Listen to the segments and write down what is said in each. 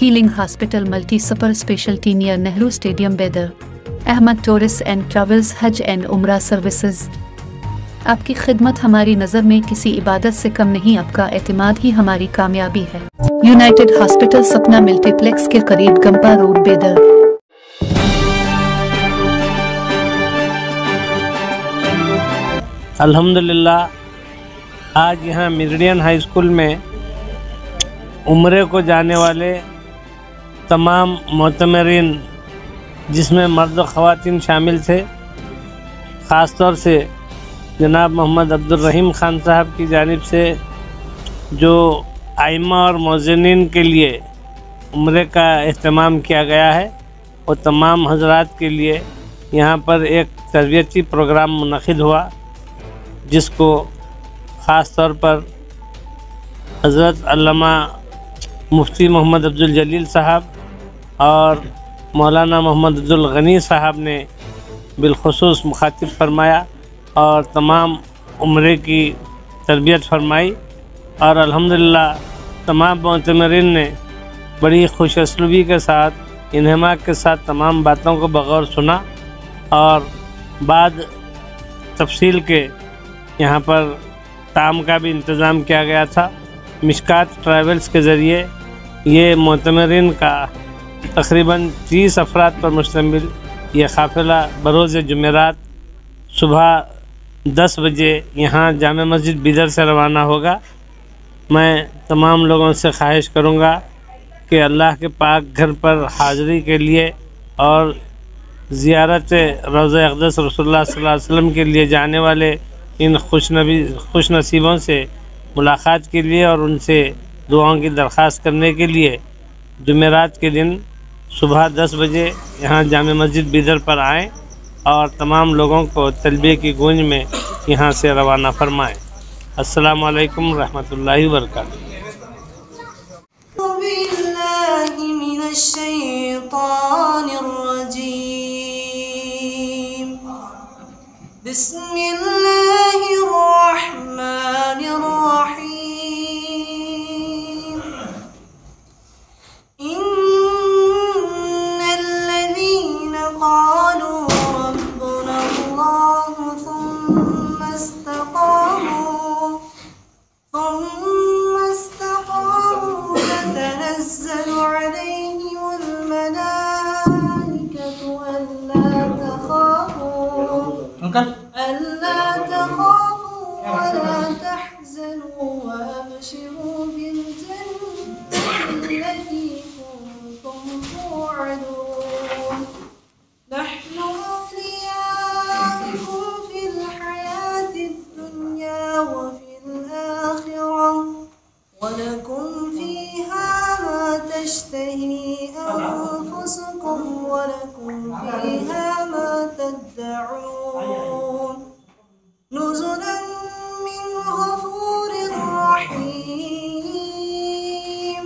Healing hospital multi super speciality near Nehru stadium Bidar. Ahmed tours and travels حج and عمرہ services. آپ کی خدمت ہماری نظر میں کسی عبادت سے کم نہیں، آپ کا اعتماد ہی ہماری کامیابی ہے. یونائٹڈ ہاسپٹل سپنا ملٹی پلیکس کے قریب گمپا روڈ بیدر. الحمدللہ آج یہاں میریڈین ہائی اسکول میں عمرے کو جانے والے تمام معتمرین، جس میں مرد و خواتین شامل تھے، خاص طور سے جناب محمد عبدالرحیم خان صاحب کی جانب سے جو ائمہ اور مؤذنین کے لیے عمرے کا اہتمام کیا گیا ہے، وہ تمام حضرات کے لیے یہاں پر ایک تربیتی پروگرام منعقد ہوا، جس کو خاص طور پر حضرت علامہ مفتی محمد عبدالجلیل صاحب اور مولانا محمد عبدالغنی صاحب نے بالخصوص مخاطب فرمایا اور تمام عمرے کی تربیت فرمائی. اور الحمدللہ تمام معتمرین نے بڑی خوش اسلوبی کے ساتھ، انہماک کے ساتھ تمام باتوں کو بغور سنا، اور بعد تفصیل کے یہاں پر طعام کا بھی انتظام کیا گیا تھا. مشکات ٹریولز کے ذریعے یہ معتمرین کا تقریباً 30 افراد پر مشتمل یہ قافلہ بروز جمعرات صبح 10 بجے یہاں جامع مسجد بیدر سے روانہ ہوگا. میں تمام لوگوں سے خواہش کروں گا کہ اللہ کے پاک گھر پر حاضری کے لیے اور زیارت روضہ اقدس رسول اللہ صلی اللہ علیہ وسلم کے لیے جانے والے ان خوش نصیبوں سے ملاقات کے لیے اور ان سے دعاؤں کی درخواست کرنے کے لیے جمعرات کے دن صبح 10 بجے یہاں جامع مسجد بیدر پر آئیں اور تمام لوگوں کو تلبیہ کی گونج میں یہاں سے روانہ فرمائیں. السلام علیکم ورحمۃ اللہ وبرکاتہ. بسم اللہ الرحمن الرحیم. ان الذین قالوا ربنا اللہ ثم استقاموا تتنزل علیہم الملائکۃ ألا تخافوا ولا تحزنوا وأبشروا بالجنة التي كنتم توعدون. نحن أولياؤكم في الحياة الدنيا وفي الآخرة ولكم فيها ما تشتهي أنفسكم ولكم فيها ما تدعون. نزلا من غفور رحيم.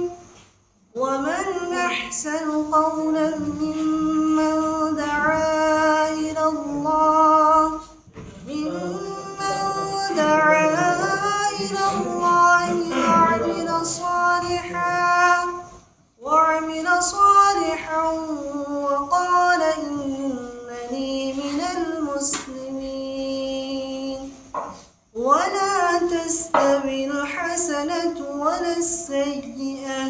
ومن أحسن قولا ممن دعا إلى الله وعمل صالحا وقال إنني من المسلمين. ولا تستوي الحسنة ولا السيئة،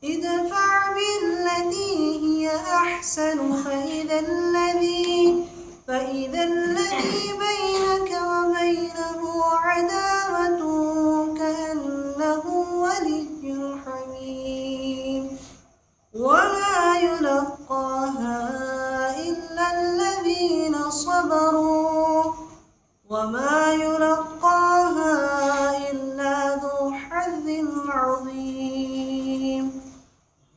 ادفع بالتي هي أحسن فإذا الذي بينك وبينه عداوة كأنه ولي حميم. وما يلقاها إلا الذين صبروا وما يلقاها إلا ذو حظ عظيم.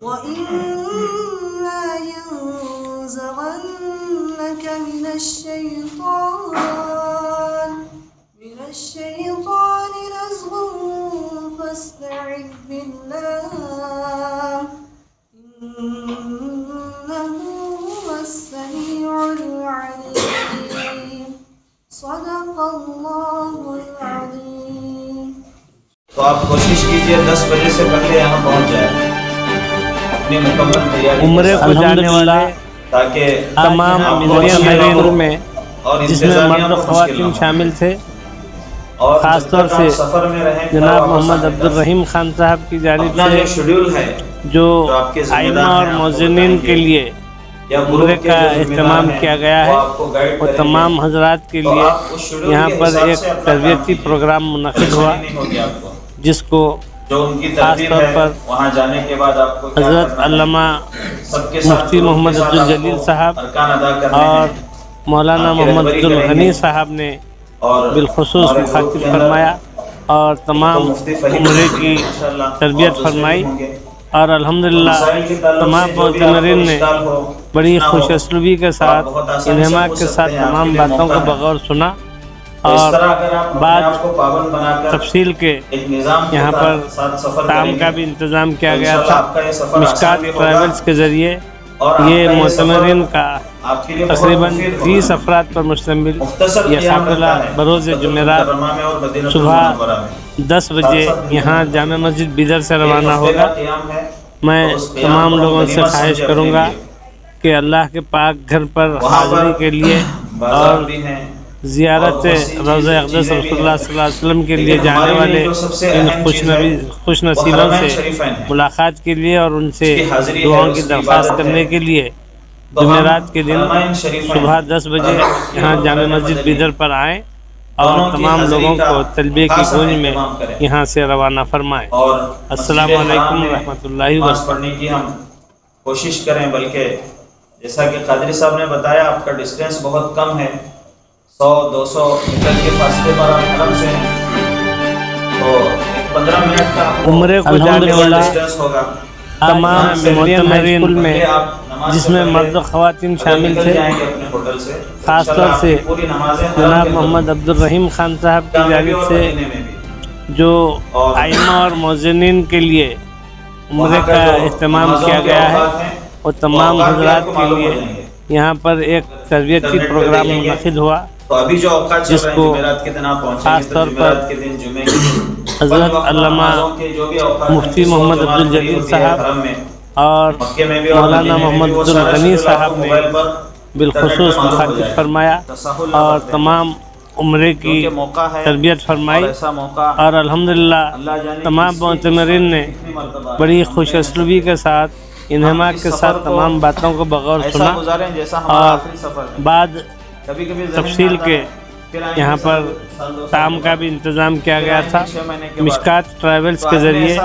وإما ينزغنك من الشيطان نزغ فاستعذ بالله إنه هو السميع العليم. صدق اللہ العظیم. تو آپ کوشش کیجئے 10 بجے سے پہلے یہاں پہنچ جائیں. اپنی مکمل تیاری عمرے کو جانے والے تاکہ تمام مدرین حیدر میں جس میں مرد و خواتین شامل تھے، اور خاص طور سے سفر میں رہیں جناب محمد عبد الرحیم خان صاحب کی جانب سے شیڈول ہے جو آئمہ اور مؤذنین کے لیے عمرے کا اہتمام کیا گیا ہے، وہ تمام حضرات کے لیے یہاں پر ایک تربیتی پروگرام منعقد ہوا، جس کو جو ان کی خاص ترتیب طور ہے پر وہاں جانے کے بعد آپ کو حضرت علامہ مفتی محمد عبد الجلیل صاحب اور مولانا محمد عبد الغنی صاحب نے بالخصوص مخاطب فرمایا اور تمام عمرے کی تربیت فرمائی، اور الحمدللہ تمام معتمرین نے بڑی خوش اسلوبی کے ساتھ انہماک کے ساتھ تمام باتوں کو بغور سنا، اور بعد تفصیل کے یہاں پر طعام کا بھی انتظام کیا گیا تھا۔ مشکات ٹریولز کے ذریعے یہ معتمرین کا تقریباً 30 افراد پر مشتمل یہ قافلہ بروز جمعرات صبح 10 بجے یہاں جامع مسجد بیدر سے روانہ ہوگا۔ میں تمام لوگوں سے خواہش کروں گا کہ اللہ کے پاک گھر پر حاضری کے لیے اور زیارت روضہ اقدس رسول اللہ صلی اللہ علیہ وسلم کے لیے جانے والے ان خوش نصیبوں سے ملاقات کے لیے اور ان سے دعاؤں کی درخواست کرنے کے لیے جمعرات کے دن صبح 10 بجے یہاں جامع مسجد بیدر پر آئیں اور تمام لوگوں کو تلبیہ کی گونج میں یہاں سے روانہ فرمائیں۔ السلام علیکم ورحمۃ اللہ وبرکاتہ۔ پڑھنے کی ہم کوشش کریں، بلکہ جیسا کہ قادری صاحب نے بتایا آپ کا ڈسٹینس بہت کم ہے، 100-200 میٹر کے فاصلے پر آپ حرم سے ہیں، تو 15 منٹ کا عمرے کو جانے والا ڈسٹینس ہوگا۔ تمام معتمرین میں جس میں مرد و خواتین شامل تھے، خاص طور سے جناب محمد عبد الرحیم خان صاحب کی جانب سے جو آئمہ اور مؤذنین کے لیے عمرے کا اہتمام کیا گیا ہے، وہ تمام حضرات کے لیے یہاں پر ایک تربیتی پروگرام منعقد ہوا، جس کو خاص طور پر حضرت علامہ مفتی محمد عبد الجلیل صاحب اور مولانا محمد عبد الغنی صاحب نے بالخصوص مخاطب فرمایا اور تمام عمرے کی تربیت فرمائی، اور الحمدللہ تمام معتمرین نے بڑی خوش اسلوبی کے ساتھ انہماک کے ساتھ تمام باتوں کو بغور سنا، اور بعد تفصیل کے یہاں پر طعام کا بھی انتظام کیا گیا تھا۔ مشکات ٹریولز کے ذریعے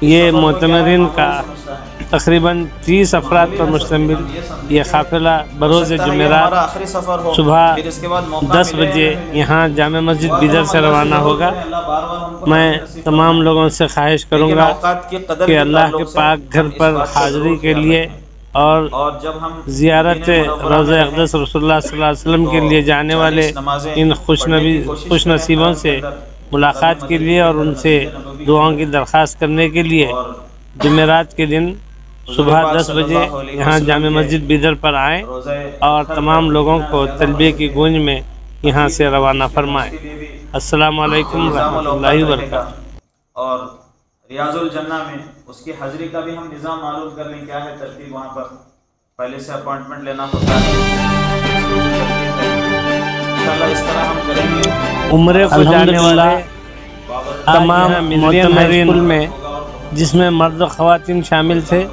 یہ معتمرین کا تقریباً 30 افراد پر مشتمل یہ قافلہ بروز جمعرات صبح 10 بجے یہاں جامع مسجد بیدر سے روانہ ہوگا۔ میں تمام لوگوں سے خواہش کروں گا کہ اللہ کے پاک گھر پر حاضری کے لیے اور زیارت روضہ اقدس رسول اللہ صلی اللہ علیہ وسلم کے لیے جانے والے ان خوش نصیبوں سے ملاقات کے لیے اور ان سے دعاؤں کی درخواست کرنے کے لیے جمعرات کے دن صبح 10 بجے یہاں جامع مسجد بیدر پر آئیں اور تمام لوگوں کو تلبیہ کی گونج میں یہاں سے روانہ فرمائیں۔ السلام علیکم ورحمۃ اللہ وبرکاتہ۔ اور ریاض الجنہ میں اس کی حاضری کا بھی ہم نظام معلوم کر لیں، کیا ہے ترتیب، وہاں پر پہلے سے اپوائنٹمنٹ لینا ہوتا ہے، انشاءاللہ اس طرح ہم کریں گے۔ عمرے کو جانے والے تمام معتمرین میں جس میں مرد و خواتین شامل تھے،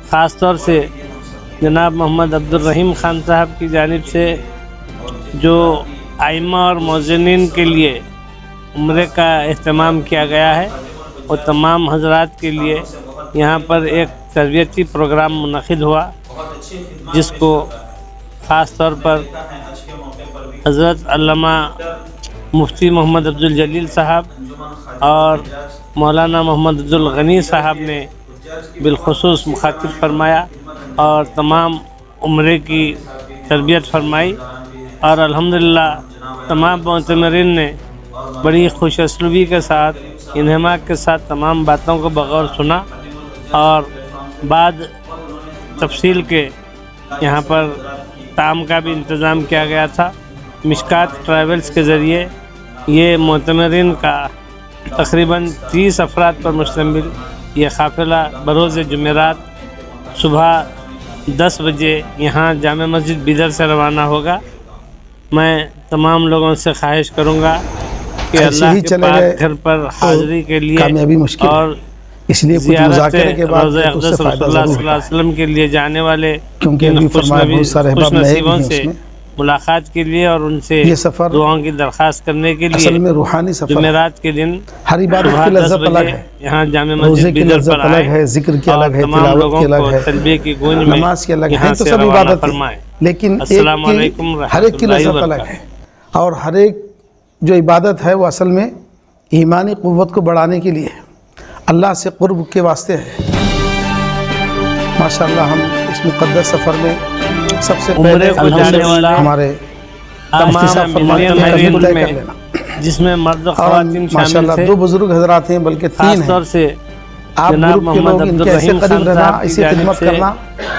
خاص طور سے جناب محمد عبد الرحیم خان صاحب کی جانب سے جو آئمہ اور مؤذنین کے لیے عمرے کا اہتمام کیا گیا ہے، وہ تمام حضرات کے لیے یہاں پر ایک تربیتی پروگرام منعقد ہوا، جس کو خاص طور پر حضرت علامہ مفتی محمد عبد الجلیل صاحب اور مولانا محمد عبد الغنی صاحب نے بالخصوص مخاطب فرمایا اور تمام عمرے کی تربیت فرمائی، اور الحمدللہ تمام معتمرین نے بڑی خوش اسلوبی کے ساتھ انہماک کے ساتھ تمام باتوں کو بغور سنا، اور بعد تفصیل کے یہاں پر طعام کا بھی انتظام کیا گیا تھا۔ مشکات ٹریولز کے ذریعے یہ معتمرین کا تقریباً 30 افراد پر مشتمل یہ قافلہ بروز جمعرات صبح 10 بجے یہاں جامع مسجد بیدر سے روانہ ہوگا۔ میں تمام لوگوں سے خواہش کروں گا کہ اللہ کے پاک گھر پر حاضری کے لیے اور اس لیے کچھ مذاکرے کے بعد روضہ اقدس رسول اللہ صلی اللہ علیہ وسلم کے لیے جانے والے خوش نصیبوں سے ملاقات کے لیے اور ان سے دعاؤں کی درخواست کرنے کے لیے روحانی سفر جمعرات کے دن ہر عبادت کی لذت الگ ہے، یہاں جامع مسجد بیدر پر الگ ہے، ذکر کی الگ ہے، تمام لوگوں کو تلبیہ کی گونج میں نماز کی الگ ہے، یہاں تو سے سب روانہ عبادت فرمائیں۔ لیکن السلام علیکم ہر ایک کی لذت الگ ہے، اور ہر ایک جو عبادت ہے وہ اصل میں ایمانی قوت کو بڑھانے کے لیے اللہ سے قرب کے واسطے ہے۔ ماشاءاللہ ہم اس مقدس سفر میں سب سے پہلے ہمارے جس میں مرد و خواتین شامل تھے، 2 بزرگ حضرات ہیں بلکہ 3 خاص طور سے آپ گروپ کے لوگ ان کے ایسے قریب رہنا، ایسی خدمت کرنا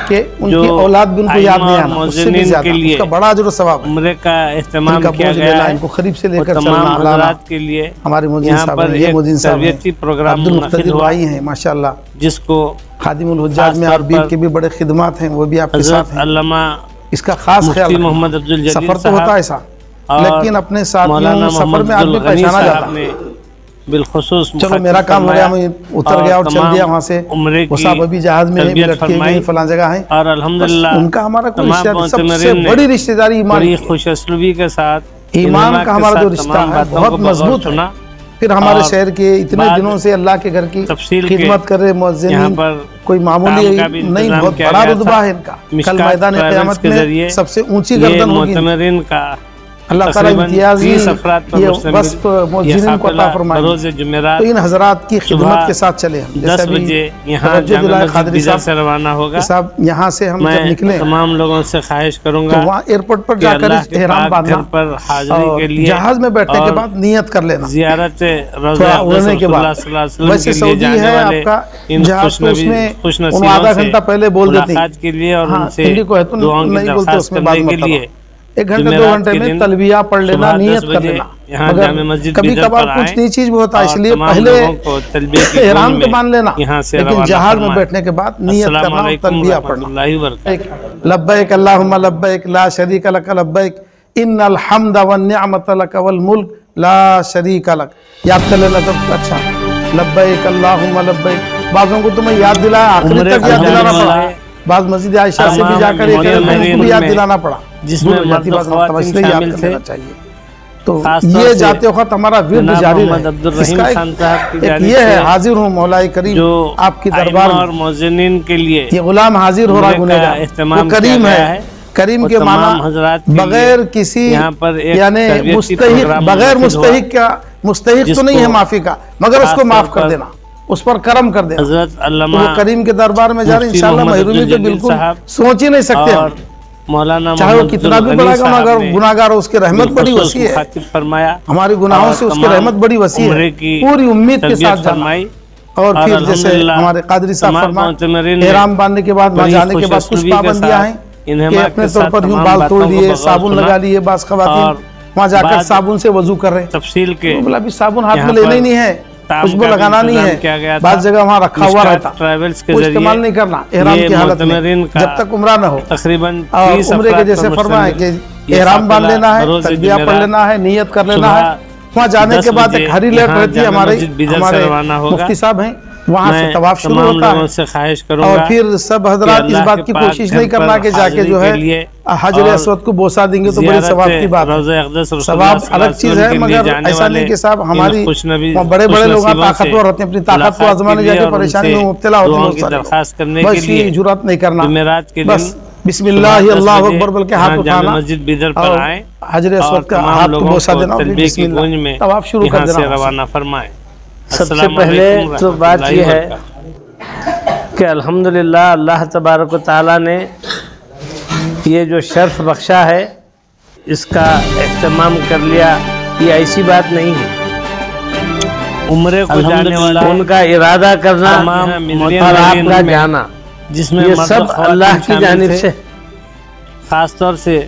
کہ ان کی اولاد بھی ان کو یاد نہیں آنا، اس سے بھی زیادہ اس کا بڑا اجر و ثواب ہے۔ عمرے کا اہتمام کیا گیا ہے، ان کو قریب سے لے کر تمام چلنا، حضرات کے لیے ہمارے مدین یہاں صاحب پر ہیں، یہ ایک مدین صاحب ہیں، تربیتی پروگرام عبد منعقد المقتدر ہوا بھائی ہیں ماشاءاللہ، جس کو خادم الحجاج میں عربیل کے بھی بڑے خدمات ہیں، وہ بھی آپ کے ساتھ ہیں۔ علامہ اس کا خاص خیال مفتی محمد عبد الجلیل سفر تو ہوتا ہے ایسا، لیکن اپنے ساتھیوں سفر میں آدمی پہچانا جاتا ہے۔ بالخصوص چلو میرا کام ہو گیا، میں اتر گیا اور چل گیا وہاں سے، وہ صاحب ابھی جہاز میں بھی لٹکے ہوئے فلاں جگہ ہیں، اور الحمدللہ ان کا ہمارا کوئی رشتہ، سب سے بڑی رشتہ داری ایمان بڑی خوش اسلوبی کے ساتھ ایمان کا ہمارا جو رشتہ ہے بہت مضبوط ہے۔ پھر ہمارے شہر کے اتنے دنوں سے اللہ کے گھر کی خدمت کر رہے مؤذنین، کوئی معمولی نہیں، بہت بڑا رتبہ ہے ان کا، کل میدان قیامت میں سب سے اونچی گردن ہوگی۔ اللہ تعالیٰ امتیاز یہ وصف مؤذنین کو عطا فرمائے، تو ان حضرات کی خدمت کے ساتھ چلے ہم، جیسے ابھی سے روانہ ہوگا صاحب یہاں سے ہم جب نکلے تمام لوگوں سے خواہش کروں گا وہاں ایئرپورٹ پر جا کر احرام باندھنا پر حاضری کے لیے، جہاز میں بیٹھنے کے بعد نیت کر لینا، زیارت روضہ اقدس رسول اللہ صلی اللہ علیہ وسلم ویسے سعودی ہے آپ کا جہاز، تو اس میں ان آدھا گھنٹہ پہلے بول دیتے ہیں کے لیے اور ان سے ہندی کو ہے تو نہیں بولتے، اس میں بعد مرتبہ 1 گھنٹے 2 گھنٹے میں تلبیہ پڑھ لینا، نیت کر لینا، مگر کبھی کبھار کچھ نئی چیز بھی ہوتا ہے، اس لیے پہلے احرام کے باندھ لینا، لیکن جہاز میں بیٹھنے کے بعد نیت کرنا اور تلبیہ پڑھنا۔ لبیک اللہم لبیک لا شریک لک لبیک ان الحمد والنعمت لک والملک لا شریک لک، یاد کر لینا تب اچھا، لبیک اللہم لبیک، بعضوں کو تو میں یاد دلایا، آخری تک یاد دلانا پڑا، بعض مسجد عائشہ سے بھی جا کر ایک بھی یاد دلانا پڑا، جس میں مرد و خواتین شامل تھے، تو یہ جاتے وقت ہمارا ورد جاری رہے۔ اس کا ایک یہ ہے، حاضر ہوں مولا کریم آپ کی دربار اور مؤذنین کے لیے، یہ غلام حاضر ہو رہا گنہگار، وہ کریم ہے، کریم کے معنی بغیر کسی یعنی مستحق، بغیر مستحق کا، مستحق تو نہیں ہے معافی کا، مگر اس کو معاف کر دینا، اس پر کرم کر دینا۔ حضرت علامہ وہ کریم کے دربار میں جا رہے ہیں، انشاءاللہ محرومی تو بالکل سوچ ہی نہیں سکتے ہم، مولانا چاہے وہ کتنا بھی بڑا گناہگار ہو، اس کی رحمت بڑی وسیع ہے، ہمارے گناہوں سے اس کی رحمت بڑی وسیع ہے، پوری امید کے ساتھ جانا۔ اور پھر جیسے ہمارے قادری صاحب فرمائے، احرام باندھنے کے بعد وہاں جانے کے بعد کچھ پابندیاں ہیں کہ اپنے طور پر یوں بال توڑ دیے، صابن لگا لیے، بعض خواتین وہاں جا کر صابن سے وضو کر رہے ہیں، تفصیل کے بولا بھی صابن ہاتھ میں لینا ہی نہیں ہے، خوشبو لگانا نہیں ہے، بعض جگہ وہاں رکھا ہوا رہتا، وہ استعمال نہیں کرنا احرام کی حالت میں جب تک عمرہ نہ ہو۔ تقریباً عمرے کے جیسے فرمایا کہ احرام باندھ لینا ہے، تلبیہ پڑھ لینا ہے، نیت کر لینا ہے، وہاں جانے کے بعد ایک ہری لیٹ رہتی ہے، ہمارے مفتی صاحب ہیں، وہاں سے طواف شروع ہوتا ہے، اور پھر سب حضرات اس بات کی کوشش نہیں کرنا کہ جا کے جو ہے حجر اسود کو بوسہ دیں گے تو بڑی ثواب کی بات ہے، ثواب الگ چیز ہے، مگر ایسا نہیں کہ صاحب ہماری بڑے بڑے لوگ طاقتور ہوتے ہیں، اپنی طاقت کو آزمانے جا کے پریشانی میں مبتلا ہوتے ہیں، بس یہ جرات نہیں کرنا، بس بسم اللہ اللہ اکبر بلکہ ہاتھ اٹھانا اور حجر اسود کا ہاتھ کو بوسہ دینا اور بسم اللہ طواف شروع کر دینا۔ سب سے پہلے تو بات یہ ہے کہ الحمدللہ اللہ تبارک و تعالیٰ نے یہ جو شرف بخشا ہے اس کا اہتمام کر لیا، یہ ایسی بات نہیں ہے، عمرے کو جانے والا ان کا ارادہ کرنا اور آپ کا جانا، جس میں یہ سب اللہ کی جانب سے، خاص طور سے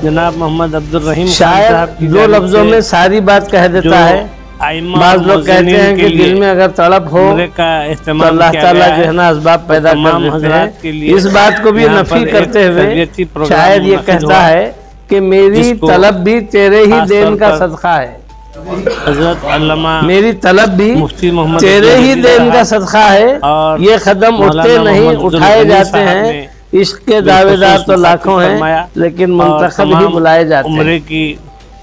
جناب محمد عبد الرحیم شاید 2 لفظوں میں ساری بات کہہ دیتا ہے، بعض لوگ کہتے ہیں کہ دل میں اگر تڑپ ہو تو اللہ تعالیٰ جو ہے نا اسباب پیدا کر دیتے ہیں۔ اس بات کو بھی نفی کرتے ہوئے شاید یہ کہتا ہے کہ میری طلب بھی تیرے ہی دین کا صدقہ ہے، حضرت علامہ میری طلب بھی تیرے ہی دین کا صدقہ ہے۔ یہ قدم اٹھتے نہیں اٹھائے جاتے ہیں، عشق کے دعوے دار تو لاکھوں ہیں لیکن منتخب ہی بلائے جاتے ہیں۔ عمرے کی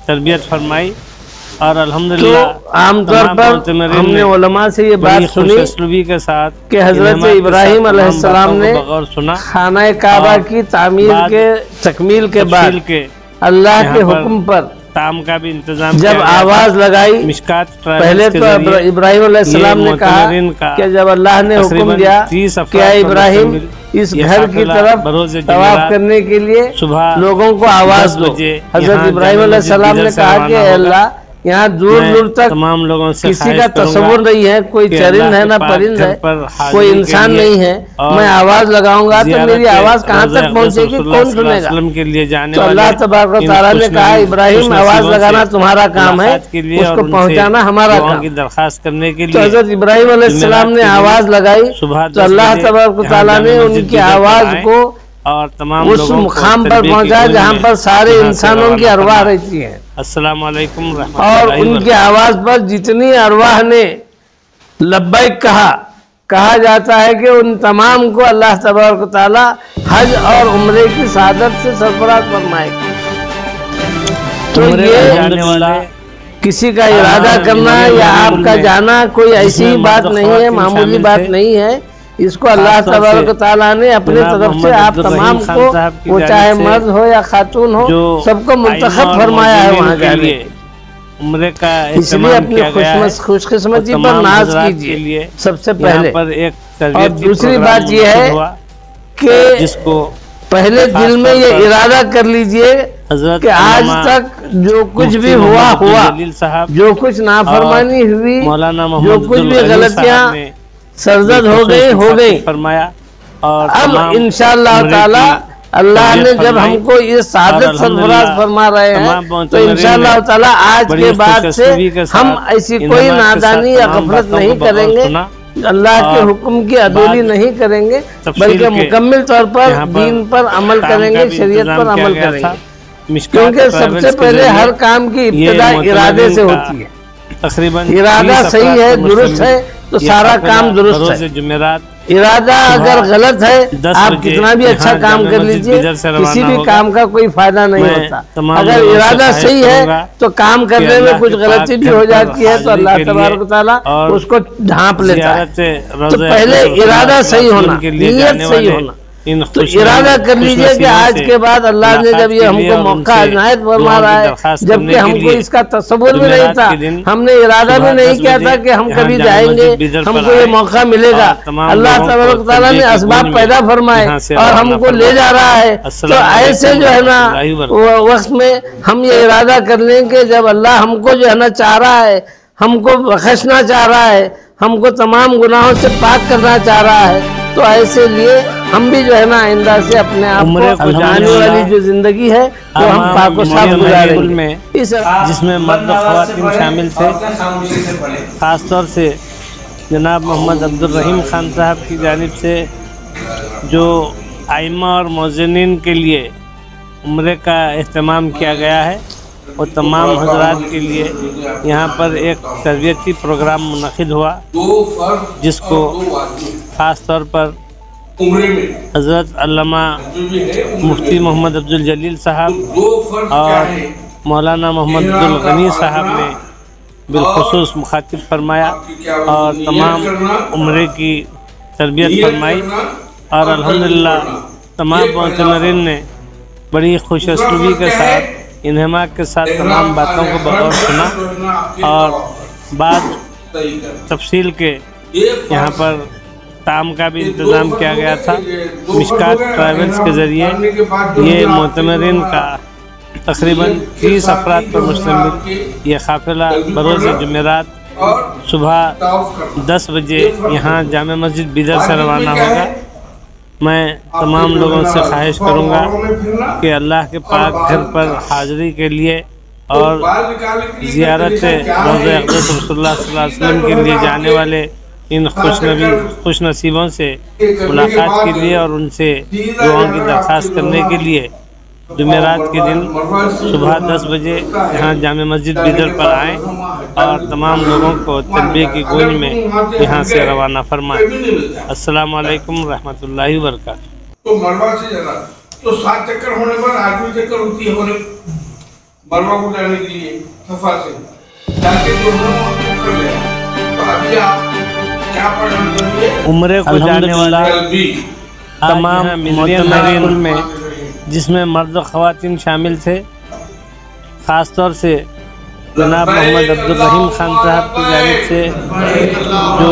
تربیت فرمائی اور الحمدللہ عام طور پر ہم نے علماء سے یہ بات سنی کے ساتھ کہ حضرت ابراہیم علیہ السلام نے خانہ کعبہ کی تعمیر کے تکمیل کے بعد اللہ کے حکم پر تام کا بھی انتظام جب آواز لگائی، پہلے تو ابراہیم علیہ السلام نے کہا کہ جب اللہ نے حکم دیا کہ اے ابراہیم اس گھر کی طرف طواف کرنے کے لیے لوگوں کو آواز دو، حضرت ابراہیم علیہ السلام نے کہا کہ اے اللہ یہاں دور دور تک تمام لوگوں سے کسی کا تصور نہیں ہے، کوئی چرند ہے نہ پرند ہے، کوئی انسان نہیں ہے، میں آواز لگاؤں گا تو میری آواز کہاں تک پہنچے گی، کون سنے گا؟ تو اللہ تبارک و تعالیٰ نے کہا ابراہیم آواز لگانا تمہارا کام ہے، اس کو پہنچانا ہمارا کام۔ درخواست کرنے کے تو حضرت ابراہیم علیہ السلام نے آواز لگائی تو اللہ تبارک و تعالیٰ نے ان کی آواز کو اور تمام اس مقام پر پہنچا جہاں پر سارے انسانوں کی ارواح رہتی ہیں۔ السلام علیکم رحمۃ اور ان کی آواز پر جتنی ارواح نے لبیک کہا جاتا ہے کہ ان تمام کو اللہ تبارک و تعالیٰ حج اور عمرے کی سعادت سے سرفراز فرمائے گا۔ تو یہ کسی کا ارادہ کرنا یا آپ کا جانا کوئی ایسی بات نہیں ہے، معمولی بات نہیں ہے، اس کو اللہ تبارک و تعالیٰ نے اپنے طرف سے آپ تمام کو، وہ چاہے مرد ہو یا خاتون ہو، سب کو منتخب فرمایا ہے وہاں جانے۔ عمرے کا اس لیے اپنی خوش قسمتی پر ناز کیجیے سب سے پہلے۔ اور دوسری بات یہ ہے کہ جس کو پہلے دل میں یہ ارادہ کر لیجئے کہ آج تک جو کچھ بھی ہوا جو کچھ نافرمانی ہوئی، جو کچھ بھی غلطیاں سرزد ہو گئی فرمایا، اور اب انشاءاللہ تعالی اللہ نے جب ہم کو یہ سعادت سرفراز فرما رہے ہیں تو انشاءاللہ تعالی آج کے بعد سے ہم ایسی کوئی نادانی یا غفلت نہیں کریں گے، اللہ کے حکم کی عدولی نہیں کریں گے، بلکہ مکمل طور پر دین پر عمل کریں گے، شریعت پر عمل کریں گے، کیونکہ سب سے پہلے ہر کام کی ابتدا ارادے سے ہوتی ہے۔ ارادہ صحیح ہے، درست ہے تو سارا کام درست ہے۔ ارادہ اگر غلط ہے آپ کتنا بھی اچھا کام کر لیجئے، کسی بھی کام کا کوئی فائدہ نہیں ہوتا۔ اگر ارادہ صحیح ہے تو کام کرنے میں کچھ غلطی بھی ہو جاتی ہے تو اللہ تبارک و تعالیٰ اس کو ڈھانپ لیتا ہے۔ تو پہلے ارادہ صحیح ہونا، نیت صحیح ہونا۔ تو ارادہ کر لیجئے کہ آج کے بعد اللہ نے جب یہ ہم کو موقع عنایت فرما رہا ہے، جبکہ ہم کو اس کا تصور بھی نہیں تھا، ہم نے ارادہ بھی نہیں کیا تھا کہ ہم کبھی جائیں گے، ہم کو یہ موقع ملے گا، اللہ تبارک و تعالیٰ نے اسباب پیدا فرمائے اور ہم کو لے جا رہا ہے۔ تو ایسے جو ہے نا وقت میں ہم یہ ارادہ کر لیں کہ جب اللہ ہم کو جو ہے نا چاہ رہا ہے، ہم کو بخشنا چاہ رہا ہے، ہم کو تمام گناہوں سے پاک کرنا چاہ رہا ہے، تو ایسے لیے ہم بھی جو ہے نا آئندہ سے اپنے آپ کو جانے والی جو زندگی ہے وہ ہم پاک و صاف گزاریں گے، جس میں مرد و خواتین شامل تھے۔ خاص طور سے جناب محمد عبد الرحیم خان صاحب کی جانب سے جو ائمہ اور مؤذنین کے لیے عمرے کا اہتمام کیا گیا ہے، اور تمام حضرات کے لیے یہاں پر ایک تربیتی پروگرام منعقد ہوا، جس کو خاص طور پر حضرت علامہ مفتی محمد عبد الجلیل صاحب اور مولانا محمد عبد الغنی صاحب نے بالخصوص مخاطب فرمایا اور تمام عمرے کی تربیت فرمائی، اور الحمدللہ تمام معتمرین نے بڑی خوش اسلوبی کے ساتھ، انہماک کے ساتھ تمام باتوں کو بغور سنا، اور بعد تفصیل کے یہاں پر طعام کا بھی انتظام کیا گیا تھا۔ مشکات ٹریولز کے ذریعے یہ معتمرین کا تقریباً 30 افراد پر مشتمل یہ قافلہ بروز جمعرات صبح 10 بجے یہاں جامع مسجد بیدر سے روانہ ہوگا۔ میں تمام لوگوں سے خواہش کروں گا کہ اللہ کے پاک گھر پر حاضری کے لیے اور زیارت روضہ اقدس رسول اللہ صلی اللہ علیہ وسلم کے لیے جانے والے ان خوش نصیبوں سے ملاقات کے لیے اور ان سے دعاؤں کی درخواست کرنے کے لیے جمعرات کے دن صبح 10 بجے یہاں جامع مسجد بیدر پر آئیں اور تمام لوگوں کو تلبیہ کی گونج میں یہاں سے روانہ فرمائیں۔ السلام علیکم رحمۃ اللہ وبرکاتہ۔ تو مروا سے جانا تو 7 چکر ہونے پر 8ویں چکر ہوتی ہے مروا کو جانے کے لیے صفا سے تاکہ دونوں کر لیں۔ تو اب کیا پڑھنا چاہیے؟ عمرے کو جانے والا تمام معتمرین میں جس میں مرد و خواتین شامل تھے، خاص طور سے جناب محمد عبد الرحیم خان صاحب کی جانب سے جو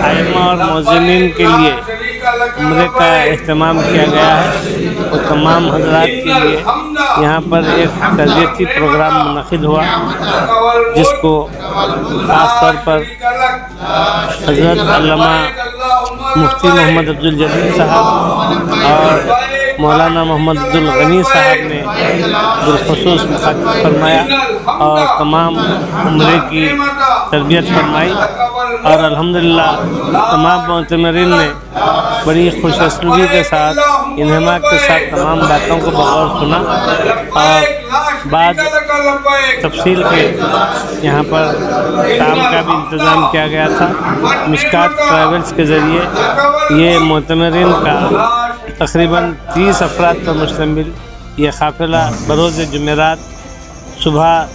ائمہ اور مؤذنین کے لیے عمرے کا اہتمام کیا گیا ہے، وہ تمام حضرات کے لیے یہاں پر ایک تربیتی پروگرام منعقد ہوا، جس کو خاص طور پر حضرت علامہ مفتی محمد عبد الجلیل صاحب اور مولانا محمد عبد الغنی صاحب نے بالخصوص مخاطب فرمایا اور تمام عمرے کی تربیت فرمائی، اور الحمدللہ تمام معتمرین نے بڑی خوش اسلوبی کے ساتھ انہماک کے ساتھ تمام باتوں کو بغور سنا، اور بعد تفصیل کے یہاں پر شام کا بھی انتظام کیا گیا تھا۔ مشکات ٹریولز کے ذریعے یہ معتمرین کا تقریباً 30 افراد پر مشتمل یہ قافلہ بروز جمعرات صبح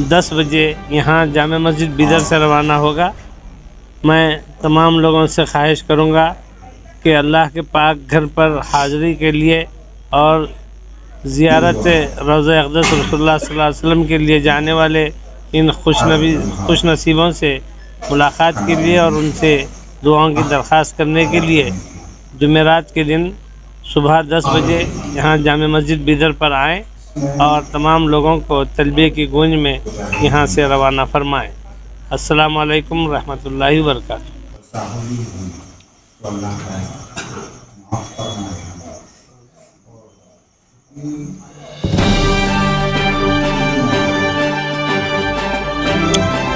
10 بجے یہاں جامع مسجد بیدر سے روانہ ہوگا۔ میں تمام لوگوں سے خواہش کروں گا کہ اللہ کے پاک گھر پر حاضری کے لیے اور زیارت روضہ اقدس رسول اللہ صلی اللہ علیہ وسلم کے لیے جانے والے ان خوش نصیبوں سے ملاقات کے لیے اور ان سے دعاؤں کی درخواست کرنے کے لیے جمعرات کے دن صبح 10 بجے یہاں جامع مسجد بیدر پر آئیں اور تمام لوگوں کو تلبیہ کی گونج میں یہاں سے روانہ فرمائیں۔ السلام علیکم رحمۃ اللہ وبرکاتہ۔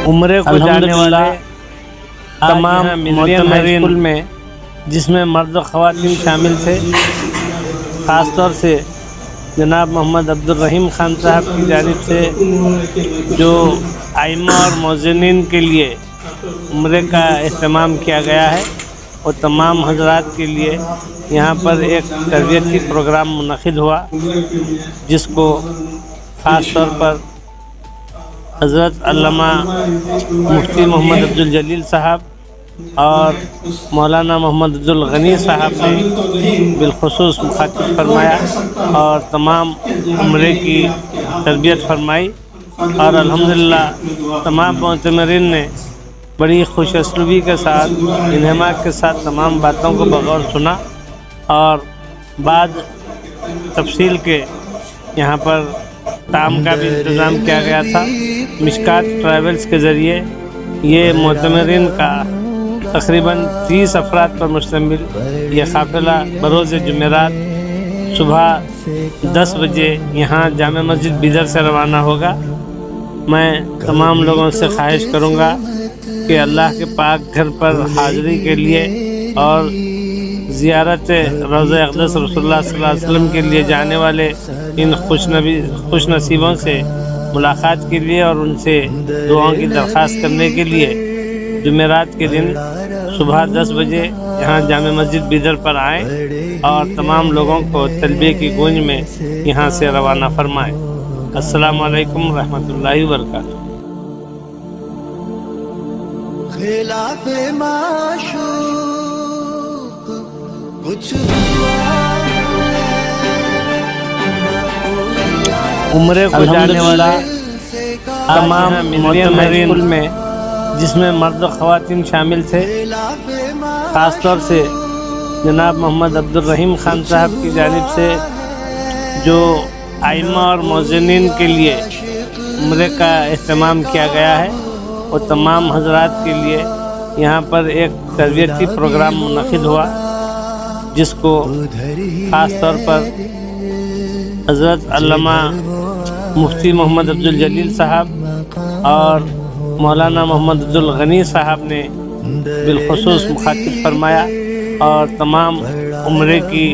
عمرے کو جانے والا تمام معتمرین میں جس میں مرد و خواتین شامل تھے، خاص طور سے جناب محمد عبد الرحیم خان صاحب کی جانب سے جو ائمہ اور مؤذنین کے لیے عمرے کا اہتمام کیا گیا ہے، وہ تمام حضرات کے لیے یہاں پر ایک تربیتی پروگرام منعقد ہوا، جس کو خاص طور پر حضرت علامہ مفتی محمد عبد الجلیل صاحب اور مولانا محمد عبد الغنی صاحب نے بالخصوص مخاطب فرمایا اور تمام عمرے کی تربیت فرمائی، اور الحمدللہ تمام معتمرین نے بڑی خوش اسلوبی کے ساتھ انہماک کے ساتھ تمام باتوں کو بغور سنا، اور بعد تفصیل کے یہاں پر طعام کا بھی انتظام کیا گیا تھا۔ مشکات ٹریولز کے ذریعے یہ معتمرین کا تقریباً 30 افراد پر مشتمل یہ قافلہ بروز جمعرات صبح 10 بجے یہاں جامع مسجد بیدر سے روانہ ہوگا۔ میں تمام لوگوں سے خواہش کروں گا کہ اللہ کے پاک گھر پر حاضری کے لیے اور زیارت روضہ اقدس رسول اللہ صلی اللہ علیہ وسلم کے لیے جانے والے ان خوش نصیبوں سے ملاقات کے لیے اور ان سے دعاؤں کی درخواست کرنے کے لیے جمعرات کے دن صبح 10 بجے یہاں جامع مسجد بیدر پر آئیں اور تمام لوگوں کو تلبیہ کی گونج میں یہاں سے روانہ فرمائیں۔ السلام علیکم رحمۃ اللہ وبرکاتہ۔ خلاف معشوق کچھ ہوا، عمرے کو جانے والا تمام معتمرین میں جس میں مرد و خواتین شامل تھے، خاص طور سے جناب محمد عبد الرحیم خان صاحب کی جانب سے جو ائمہ اور مؤذنین کے لیے عمرے کا اہتمام کیا گیا ہے، وہ تمام حضرات کے لیے یہاں پر ایک تربیتی پروگرام منعقد ہوا، جس کو خاص طور پر حضرت علامہ مفتی محمد عبدالجلیل صاحب اور مولانا محمد عبدالغنی صاحب نے بالخصوص مخاطب فرمایا اور تمام عمرے کی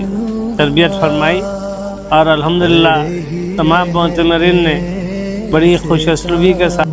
تربیت فرمائی، اور الحمدللہ تمام معتمرین نے بڑی خوش اسلوبی کے ساتھ